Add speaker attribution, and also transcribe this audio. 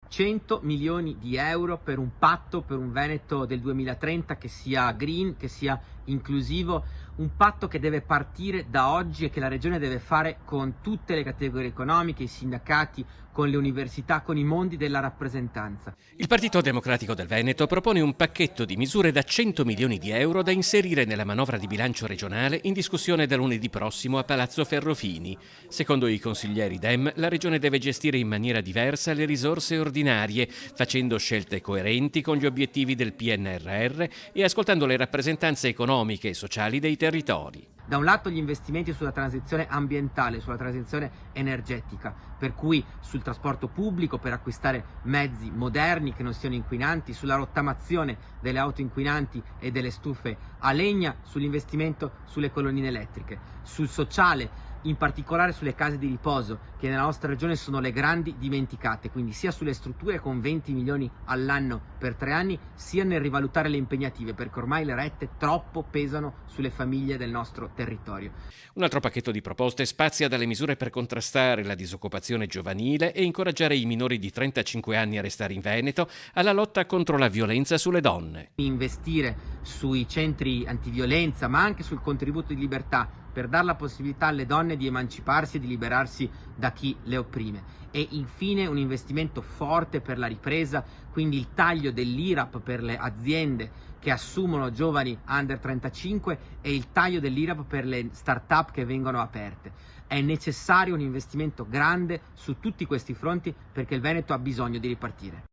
Speaker 1: 100 milioni di euro per un patto per un Veneto del 2030 che sia green, che sia inclusivo, un patto che deve partire da oggi e che la Regione deve fare con tutte le categorie economiche, i sindacati, con le università, con i mondi della rappresentanza.
Speaker 2: Il Partito Democratico del Veneto propone un pacchetto di misure da 100 milioni di euro da inserire nella manovra di bilancio regionale in discussione da lunedì prossimo a Palazzo Ferrofini. Secondo i consiglieri Dem, la Regione deve gestire in maniera diversa le risorse ordinarie, facendo scelte coerenti con gli obiettivi del PNRR e ascoltando le rappresentanze economiche e sociali dei territori.
Speaker 1: Da un lato gli investimenti sulla transizione ambientale, sulla transizione energetica, per cui sul trasporto pubblico per acquistare mezzi moderni che non siano inquinanti, sulla rottamazione delle auto inquinanti e delle stufe a legna, sull'investimento sulle colonnine elettriche, sul sociale, in particolare sulle case di riposo che nella nostra regione sono le grandi dimenticate, quindi sia sulle strutture con 20 milioni all'anno per 3 anni, sia nel rivalutare le impegnative, perché ormai le rette troppo pesano sulle famiglie del nostro territorio.
Speaker 2: Un altro pacchetto di proposte spazia dalle misure per contrastare la disoccupazione giovanile e incoraggiare i minori di 35 anni a restare in Veneto, alla lotta contro la violenza sulle donne.
Speaker 1: Investire sui centri antiviolenza, ma anche sul contributo di libertà, per dare la possibilità alle donne di emanciparsi e di liberarsi da chi le opprime. E infine un investimento forte per la ripresa, quindi il taglio dell'IRAP per le aziende che assumono giovani under 35 e il taglio dell'IRAP per le start-up che vengono aperte. È necessario un investimento grande su tutti questi fronti perché il Veneto ha bisogno di ripartire.